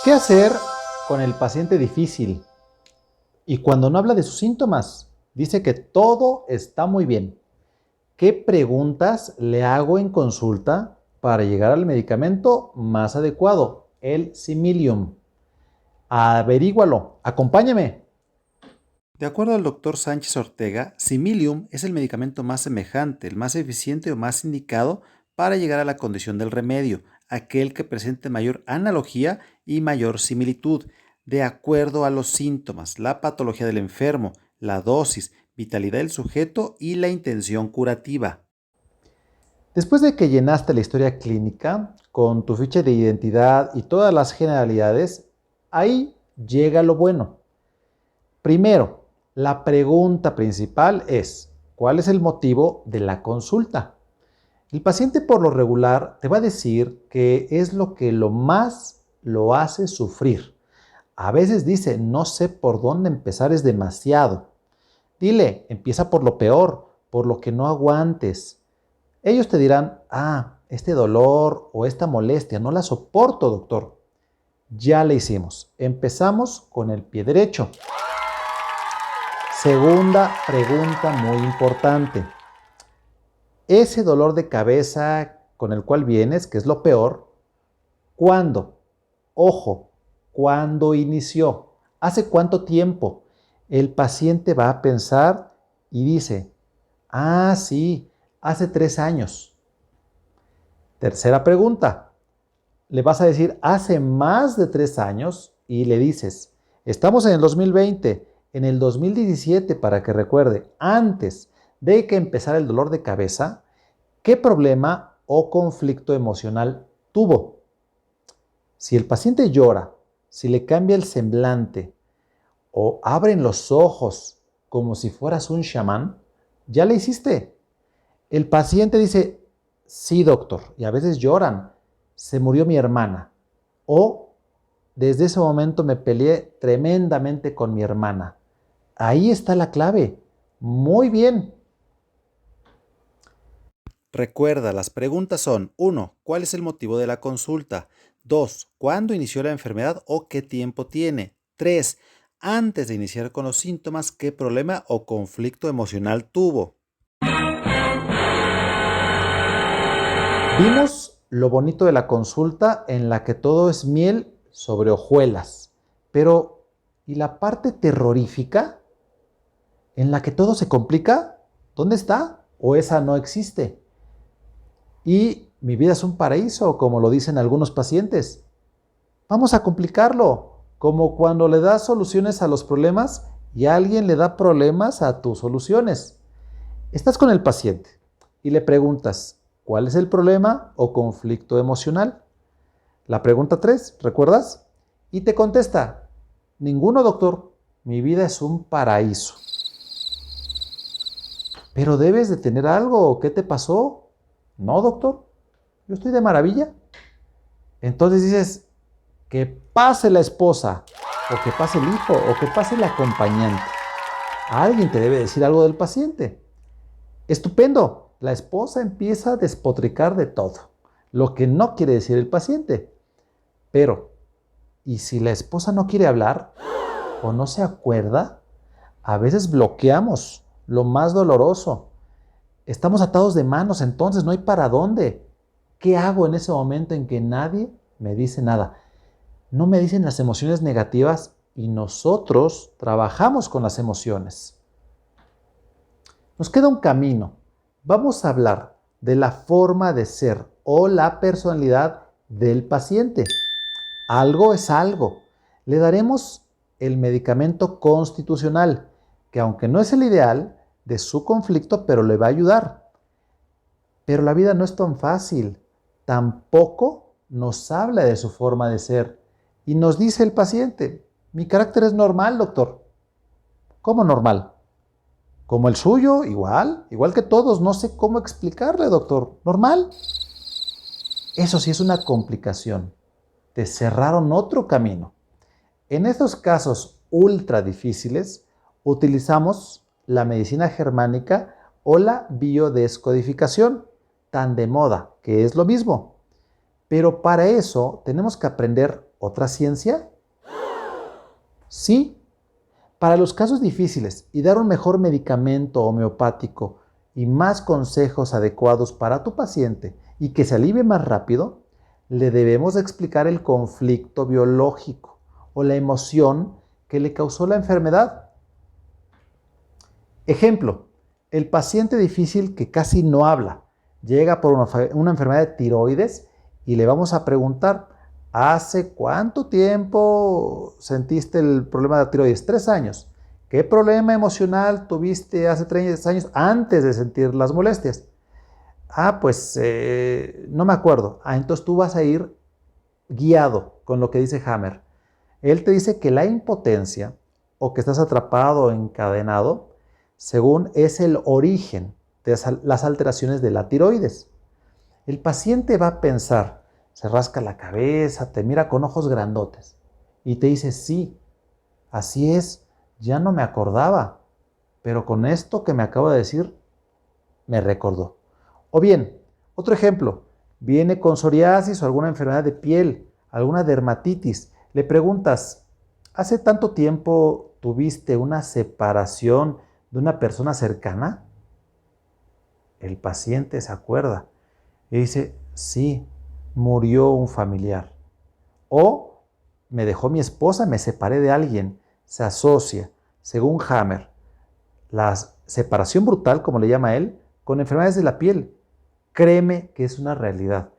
¿Qué hacer con el paciente difícil? Y cuando no habla de sus síntomas, dice que todo está muy bien. ¿Qué preguntas le hago en consulta para llegar al medicamento más adecuado? El Similium. Averígualo. Acompáñame. De acuerdo al doctor Sánchez Ortega, Similium es el medicamento más semejante, el más eficiente o más indicado para llegar a la condición del remedio, aquel que presente mayor analogía y mayor similitud, de acuerdo a los síntomas, la patología del enfermo, la dosis, vitalidad del sujeto y la intención curativa. Después de que llenaste la historia clínica con tu ficha de identidad y todas las generalidades, ahí llega lo bueno. Primero, la pregunta principal es, ¿cuál es el motivo de la consulta? El paciente por lo regular te va a decir que es lo que lo más lo hace sufrir. A veces dice, no sé por dónde empezar, es demasiado. Dile, empieza por lo peor, por lo que no aguantes. Ellos te dirán, este dolor o esta molestia no la soporto, doctor. Ya le hicimos. Empezamos con el pie derecho. Segunda pregunta muy importante. Ese dolor de cabeza con el cual vienes, que es lo peor, ¿cuándo? Ojo, ¿cuándo inició? ¿Hace cuánto tiempo? El paciente va a pensar y dice, sí, hace 3 años. Tercera pregunta. Le vas a decir, hace más de 3 años y le dices, estamos en el 2020, en el 2017, para que recuerde, antes de que empezara el dolor de cabeza, ¿qué problema o conflicto emocional tuvo? Si el paciente llora, si le cambia el semblante o abren los ojos como si fueras un chamán, ya le hiciste. El paciente dice, sí, doctor, y a veces lloran, se murió mi hermana. O desde ese momento me peleé tremendamente con mi hermana. Ahí está la clave. Muy bien. Recuerda, las preguntas son: 1. ¿Cuál es el motivo de la consulta? 2. ¿Cuándo inició la enfermedad o qué tiempo tiene? 3. Antes de iniciar con los síntomas, ¿qué problema o conflicto emocional tuvo? Vimos lo bonito de la consulta en la que todo es miel sobre hojuelas. Pero, ¿y la parte terrorífica en la que todo se complica? ¿Dónde está? ¿O esa no existe? Y mi vida es un paraíso, como lo dicen algunos pacientes. Vamos a complicarlo, como cuando le das soluciones a los problemas y alguien le da problemas a tus soluciones. Estás con el paciente y le preguntas, ¿cuál es el problema o conflicto emocional? La pregunta 3, ¿recuerdas? Y te contesta, ninguno, doctor, mi vida es un paraíso. Pero debes de tener algo, ¿qué te pasó? No, doctor, yo estoy de maravilla. Entonces dices, que pase la esposa, o que pase el hijo, o que pase el acompañante. Alguien te debe decir algo del paciente. Estupendo, la esposa empieza a despotricar de todo, lo que no quiere decir el paciente. Pero, ¿y si la esposa no quiere hablar o no se acuerda? A veces bloqueamos lo más doloroso. Estamos atados de manos, entonces no hay para dónde. ¿Qué hago en ese momento en que nadie me dice nada? No me dicen las emociones negativas y nosotros trabajamos con las emociones. Nos queda un camino. Vamos a hablar de la forma de ser o la personalidad del paciente. Algo es algo. Le daremos el medicamento constitucional, que aunque no es el ideal de su conflicto, pero le va a ayudar. Pero la vida no es tan fácil. Tampoco nos habla de su forma de ser. Y nos dice el paciente, mi carácter es normal, doctor. ¿Cómo normal? Como el suyo, igual que todos. No sé cómo explicarle, doctor. Normal. Eso sí es una complicación. Te cerraron otro camino. En estos casos ultra difíciles, utilizamos la medicina germánica o la biodescodificación, tan de moda, que es lo mismo. Pero para eso tenemos que aprender otra ciencia? Sí. Para los casos difíciles y dar un mejor medicamento homeopático y más consejos adecuados para tu paciente y que se alivie más rápido, le debemos explicar el conflicto biológico o la emoción que le causó la enfermedad. Ejemplo, el paciente difícil que casi no habla, llega por una enfermedad de tiroides y le vamos a preguntar, ¿hace cuánto tiempo sentiste el problema de tiroides? 3 años. ¿Qué problema emocional tuviste hace 3 años antes de sentir las molestias? Pues no me acuerdo. Entonces tú vas a ir guiado con lo que dice Hammer. Él te dice que la impotencia o que estás atrapado o encadenado, según es el origen de las alteraciones de la tiroides. El paciente va a pensar, se rasca la cabeza, te mira con ojos grandotes y te dice, sí, así es, ya no me acordaba, pero con esto que me acabo de decir, me recordó. O bien, otro ejemplo, viene con psoriasis o alguna enfermedad de piel, alguna dermatitis, le preguntas, ¿hace tanto tiempo tuviste una separación de una persona cercana? El paciente se acuerda y dice, sí, murió un familiar. O me dejó mi esposa, me separé de alguien. Se asocia, según Hammer, la separación brutal, como le llama él, con enfermedades de la piel. Créeme que es una realidad.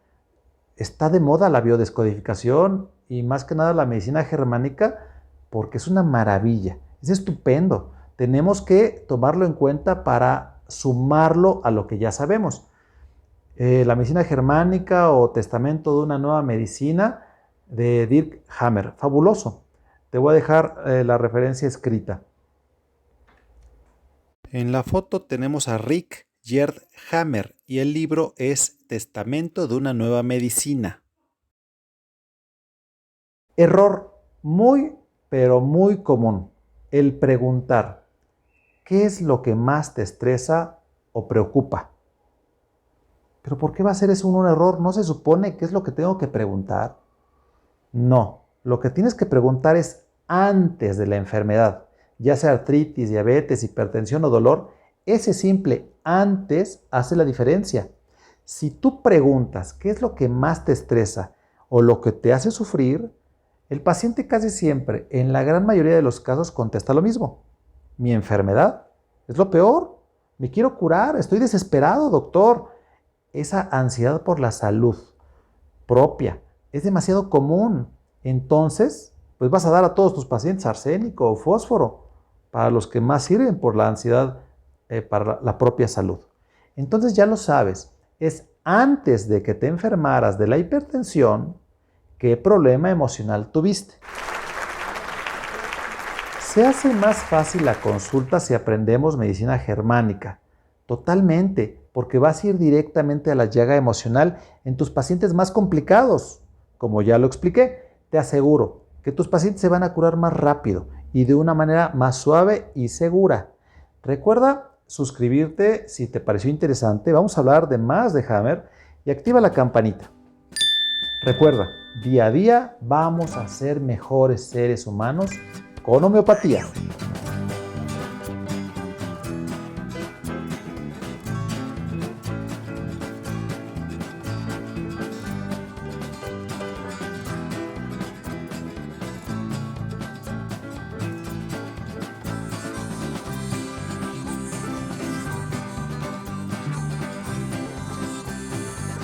Está de moda la biodescodificación y más que nada la medicina germánica porque es una maravilla, es estupendo. Tenemos que tomarlo en cuenta para sumarlo a lo que ya sabemos. La medicina germánica o testamento de una nueva medicina de Dirk Hammer, fabuloso. Te voy a dejar la referencia escrita. En la foto tenemos a Rick Gerd Hammer y el libro es Testamento de una nueva medicina. Error muy, pero muy común. El preguntar, ¿qué es lo que más te estresa o preocupa? ¿Pero por qué va a ser eso un error? ¿No se supone qué es lo que tengo que preguntar? No, lo que tienes que preguntar es antes de la enfermedad, ya sea artritis, diabetes, hipertensión o dolor. Ese simple antes hace la diferencia. Si tú preguntas qué es lo que más te estresa o lo que te hace sufrir, el paciente casi siempre, en la gran mayoría de los casos, contesta lo mismo. Mi enfermedad es lo peor. Me quiero curar. Estoy desesperado, doctor. Esa ansiedad por la salud propia es demasiado común. Entonces, pues vas a dar a todos tus pacientes arsénico o fósforo para los que más sirven por la ansiedad para la propia salud. Entonces ya lo sabes. Es antes de que te enfermaras de la hipertensión, ¿qué problema emocional tuviste? Se hace más fácil la consulta si aprendemos medicina germánica. Totalmente, porque vas a ir directamente a la llaga emocional en tus pacientes más complicados. Como ya lo expliqué, te aseguro que tus pacientes se van a curar más rápido y de una manera más suave y segura. Recuerda suscribirte si te pareció interesante. Vamos a hablar de más de Hammer y activa la campanita. Recuerda, día a día vamos a ser mejores seres humanos con homeopatía.